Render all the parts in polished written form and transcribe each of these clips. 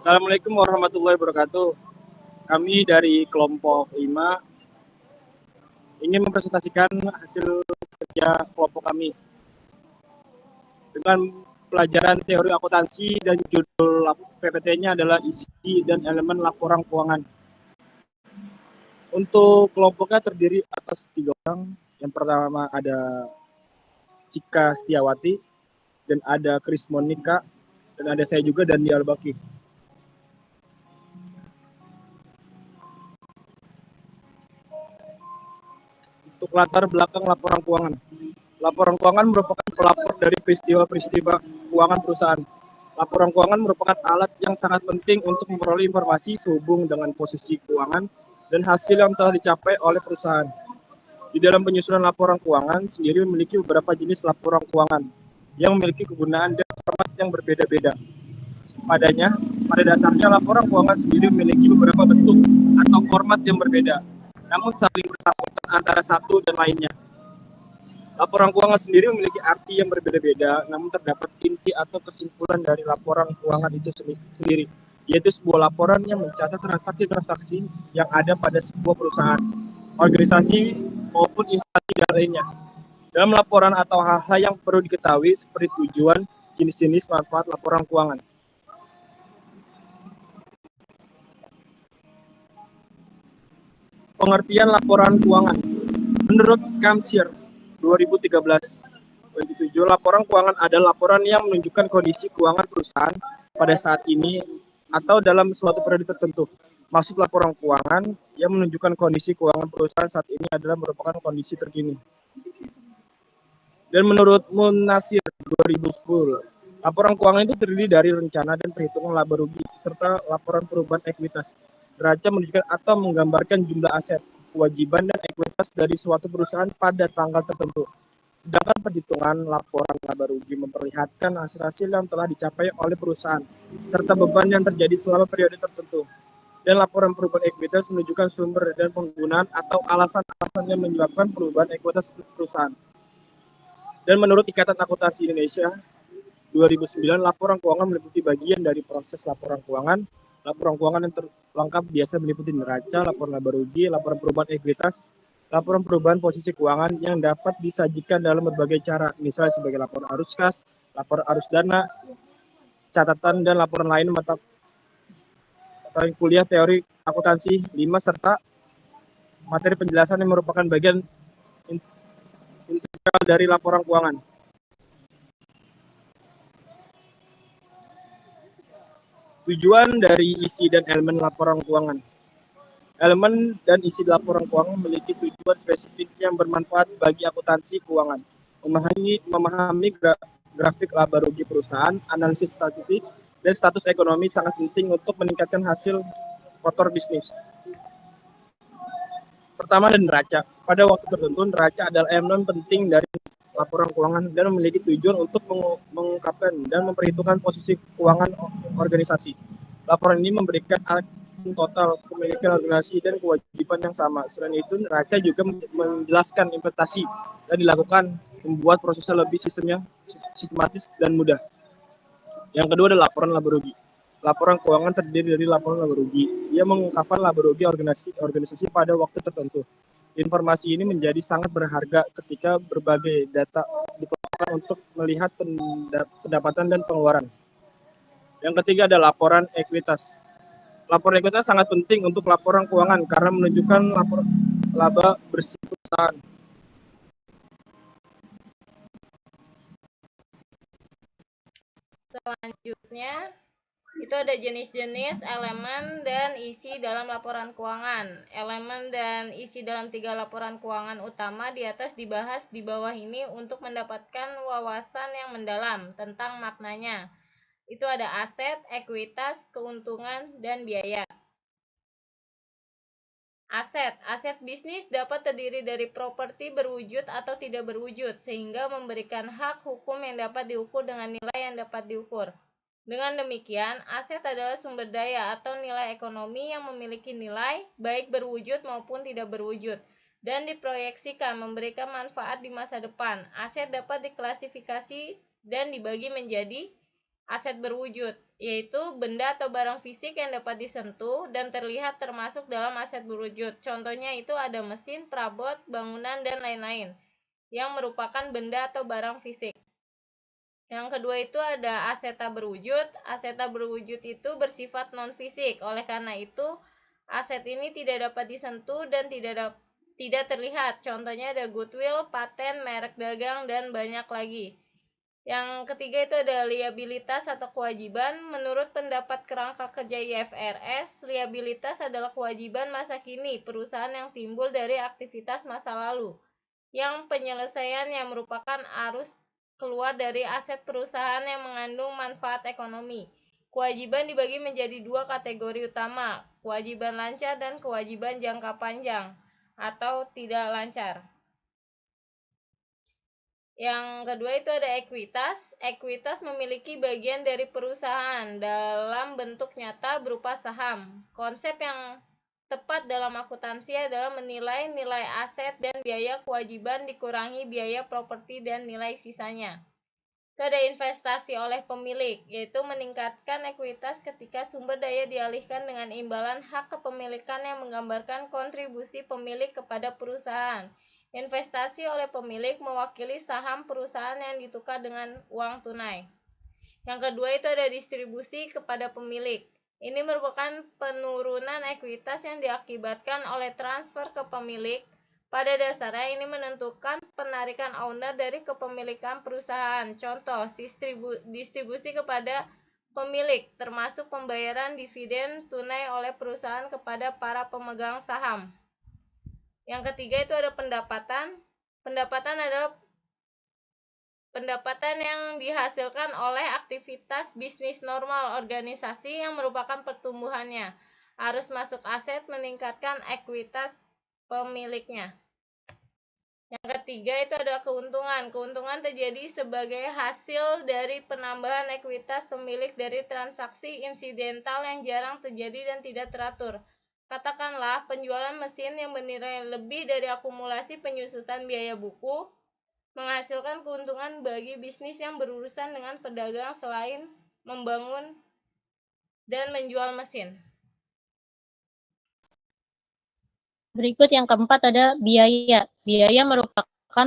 Assalamualaikum warahmatullahi wabarakatuh. Kami dari kelompok 5 ingin mempresentasikan hasil kerja kelompok kami dengan pelajaran teori akuntansi dan judul PPT-nya adalah isi dan elemen laporan keuangan. Untuk kelompoknya terdiri atas 3 orang. Yang pertama ada Cika Setiawati, dan ada Kris Monika, dan ada saya juga dan Albaki. Untuk latar belakang laporan keuangan. Laporan keuangan merupakan pelapor dari peristiwa-peristiwa keuangan perusahaan. Laporan keuangan merupakan alat yang sangat penting untuk memperoleh informasi sehubung dengan posisi keuangan dan hasil yang telah dicapai oleh perusahaan. Di dalam penyusunan laporan keuangan sendiri memiliki beberapa jenis laporan keuangan yang memiliki kegunaan dan format yang berbeda-beda. Pada dasarnya laporan keuangan sendiri memiliki beberapa bentuk atau format yang berbeda, namun saling bersangkutan antara satu dan lainnya. Laporan keuangan sendiri memiliki arti yang berbeda-beda, namun terdapat inti atau kesimpulan dari laporan keuangan itu sendiri, yaitu sebuah laporan yang mencatat transaksi-transaksi yang ada pada sebuah perusahaan, organisasi, maupun instansi lainnya. Dalam laporan atau hal-hal yang perlu diketahui seperti tujuan, jenis-jenis manfaat laporan keuangan. Pengertian laporan keuangan. Menurut Kamsir 2013, laporan keuangan adalah laporan yang menunjukkan kondisi keuangan perusahaan pada saat ini atau dalam suatu periode tertentu. Maksud laporan keuangan yang menunjukkan kondisi keuangan perusahaan saat ini adalah merupakan kondisi terkini. Dan menurut Munasir 2010, laporan keuangan itu terdiri dari rencana dan perhitungan laba rugi serta laporan perubahan ekuitas. Neraca menunjukkan atau menggambarkan jumlah aset, kewajiban, dan ekuitas dari suatu perusahaan pada tanggal tertentu. Sedangkan perhitungan laporan laba rugi memperlihatkan hasil-hasil yang telah dicapai oleh perusahaan, serta beban yang terjadi selama periode tertentu. Dan laporan perubahan ekuitas menunjukkan sumber dan penggunaan atau alasan-alasan yang menyebabkan perubahan ekuitas perusahaan. Dan menurut Ikatan Akuntansi Indonesia 2009, laporan keuangan meliputi bagian dari proses laporan keuangan. Laporan keuangan yang terlengkap biasa meliputi neraca, laporan laba rugi, laporan perubahan ekuitas, laporan perubahan posisi keuangan yang dapat disajikan dalam berbagai cara, misalnya sebagai laporan arus kas, laporan arus dana, catatan, dan laporan lain mata kuliah teori akuntansi 5, serta materi penjelasan yang merupakan bagian integral dari laporan keuangan. Tujuan dari isi dan elemen laporan keuangan. Elemen dan isi laporan keuangan memiliki tujuan spesifik yang bermanfaat bagi akuntansi keuangan. Memahami grafik laba rugi perusahaan, analisis statistik, dan status ekonomi sangat penting untuk meningkatkan hasil kotor bisnis. Pertama, dan neraca. Pada waktu tertentu, neraca adalah elemen penting dari laporan keuangan dan memiliki tujuan untuk mengungkapkan dan memperhitungkan posisi keuangan organisasi. Laporan ini memberikan total pemilikan organisasi dan kewajiban yang sama. Selain itu, neraca juga menjelaskan investasi dan dilakukan membuat prosesnya lebih sistematis dan mudah. Yang kedua adalah laporan laba rugi. Laporan keuangan terdiri dari laporan laba rugi. Ia mengungkapkan laba rugi organisasi pada waktu tertentu. Informasi ini menjadi sangat berharga ketika berbagai data diperlukan untuk melihat pendapatan dan pengeluaran. Yang ketiga adalah laporan ekuitas. Laporan ekuitas sangat penting untuk laporan keuangan karena menunjukkan laba bersih perusahaan. Selanjutnya, itu ada jenis-jenis elemen dan isi dalam laporan keuangan. Elemen dan isi dalam 3 laporan keuangan utama di atas dibahas di bawah ini untuk mendapatkan wawasan yang mendalam tentang maknanya. Itu ada aset, ekuitas, keuntungan, dan biaya. Aset bisnis dapat terdiri dari properti berwujud atau tidak berwujud, sehingga memberikan hak hukum yang dapat diukur dengan nilai yang dapat diukur. Dengan demikian, aset adalah sumber daya atau nilai ekonomi yang memiliki nilai, baik berwujud maupun tidak berwujud, dan diproyeksikan memberikan manfaat di masa depan. Aset dapat diklasifikasi dan dibagi menjadi aset berwujud, yaitu benda atau barang fisik yang dapat disentuh dan terlihat termasuk dalam aset berwujud. Contohnya itu ada mesin, perabot, bangunan, dan lain-lain yang merupakan benda atau barang fisik. Yang kedua itu ada aseta berwujud. Aseta berwujud itu bersifat non-fisik. Oleh karena itu, aset ini tidak dapat disentuh dan tidak terlihat. Contohnya ada goodwill, paten, merek dagang, dan banyak lagi. Yang ketiga itu ada liabilitas atau kewajiban. Menurut pendapat kerangka kerja IFRS, liabilitas adalah kewajiban masa kini perusahaan yang timbul dari aktivitas masa lalu, yang penyelesaian yang merupakan arus keluar dari aset perusahaan yang mengandung manfaat ekonomi. Kewajiban dibagi menjadi dua kategori utama, kewajiban lancar dan kewajiban jangka panjang atau tidak lancar. Yang kedua itu ada ekuitas. Ekuitas memiliki bagian dari perusahaan dalam bentuk nyata berupa saham. Konsep yang tepat dalam akuntansi adalah menilai nilai aset dan biaya kewajiban dikurangi biaya properti dan nilai sisanya. Itu ada investasi oleh pemilik, yaitu meningkatkan ekuitas ketika sumber daya dialihkan dengan imbalan hak kepemilikan yang menggambarkan kontribusi pemilik kepada perusahaan. Investasi oleh pemilik mewakili saham perusahaan yang ditukar dengan uang tunai. Yang kedua itu ada distribusi kepada pemilik. Ini merupakan penurunan ekuitas yang diakibatkan oleh transfer ke pemilik. Pada dasarnya ini menentukan penarikan owner dari kepemilikan perusahaan. Contoh, distribusi kepada pemilik, termasuk pembayaran dividen tunai oleh perusahaan kepada para pemegang saham. Yang ketiga itu ada pendapatan. Pendapatan adalah pendapatan yang dihasilkan oleh aktivitas bisnis normal organisasi yang merupakan pertumbuhannya. Arus masuk aset meningkatkan ekuitas pemiliknya. Yang ketiga itu adalah keuntungan. Keuntungan terjadi sebagai hasil dari penambahan ekuitas pemilik dari transaksi insidental yang jarang terjadi dan tidak teratur. Katakanlah penjualan mesin yang bernilai lebih dari akumulasi penyusutan biaya buku menghasilkan keuntungan bagi bisnis yang berurusan dengan pedagang selain membangun dan menjual mesin. Berikut yang keempat ada biaya. Biaya merupakan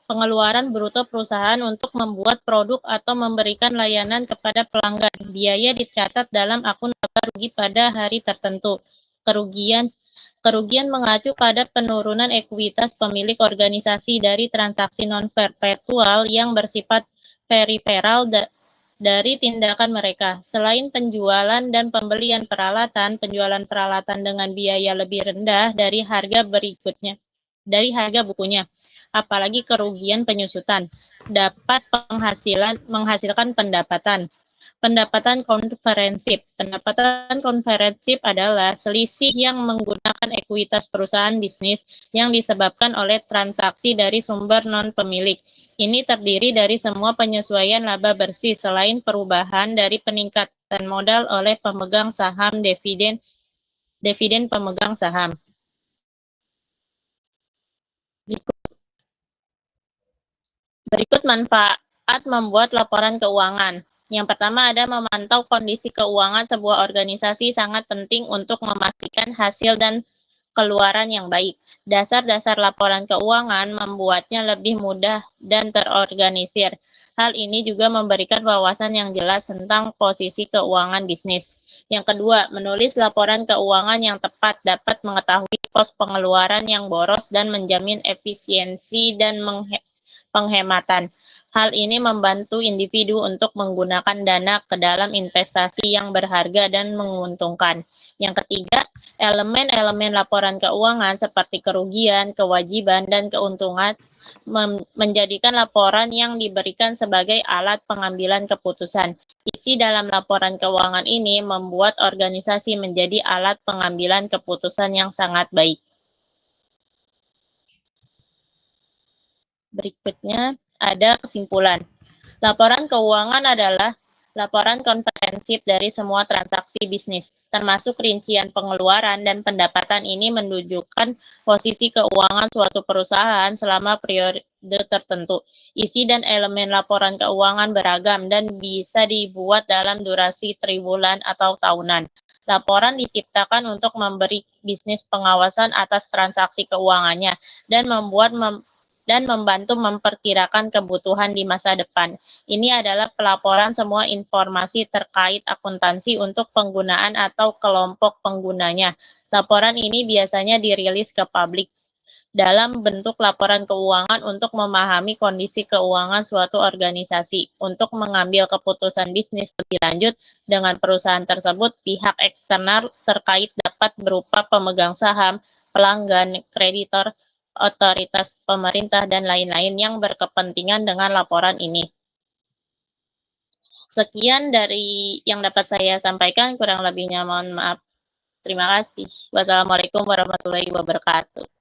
pengeluaran bruto perusahaan untuk membuat produk atau memberikan layanan kepada pelanggan. Biaya dicatat dalam akun laba rugi pada hari tertentu. Kerugian mengacu pada penurunan ekuitas pemilik organisasi dari transaksi non-perpetual yang bersifat periferal dari tindakan mereka. Selain penjualan dan pembelian peralatan, penjualan peralatan dengan biaya lebih rendah dari harga bukunya, apalagi kerugian penyusutan, dapat menghasilkan pendapatan. Pendapatan konferensif. Pendapatan konferensif adalah selisih yang menggunakan ekuitas perusahaan bisnis yang disebabkan oleh transaksi dari sumber non-pemilik. Ini terdiri dari semua penyesuaian laba bersih selain perubahan dari peningkatan modal oleh pemegang saham dividen pemegang saham. Berikut manfaat membuat laporan keuangan. Yang pertama ada memantau kondisi keuangan sebuah organisasi sangat penting untuk memastikan hasil dan keluaran yang baik. Dasar-dasar laporan keuangan membuatnya lebih mudah dan terorganisir. Hal ini juga memberikan wawasan yang jelas tentang posisi keuangan bisnis. Yang kedua, menulis laporan keuangan yang tepat dapat mengetahui pos pengeluaran yang boros dan menjamin efisiensi dan penghematan. Hal ini membantu individu untuk menggunakan dana ke dalam investasi yang berharga dan menguntungkan. Yang ketiga, elemen-elemen laporan keuangan seperti kerugian, kewajiban, dan keuntungan menjadikan laporan yang diberikan sebagai alat pengambilan keputusan. Isi dalam laporan keuangan ini membuat organisasi menjadi alat pengambilan keputusan yang sangat baik. Berikutnya ada kesimpulan. Laporan keuangan adalah laporan komprehensif dari semua transaksi bisnis, termasuk rincian pengeluaran dan pendapatan. Ini menunjukkan posisi keuangan suatu perusahaan selama tertentu. Isi dan elemen laporan keuangan beragam dan bisa dibuat dalam durasi triwulan atau tahunan. Laporan diciptakan untuk memberi bisnis pengawasan atas transaksi keuangannya dan membantu memperkirakan kebutuhan di masa depan. Ini adalah pelaporan semua informasi terkait akuntansi untuk penggunaan atau kelompok penggunanya. Laporan ini biasanya dirilis ke publik dalam bentuk laporan keuangan untuk memahami kondisi keuangan suatu organisasi. Untuk mengambil keputusan bisnis lebih lanjut dengan perusahaan tersebut, pihak eksternal terkait dapat berupa pemegang saham, pelanggan, kreditor, otoritas pemerintah, dan lain-lain yang berkepentingan dengan laporan ini. Sekian dari yang dapat saya sampaikan, kurang lebihnya mohon maaf. Terima kasih. Wassalamualaikum warahmatullahi wabarakatuh.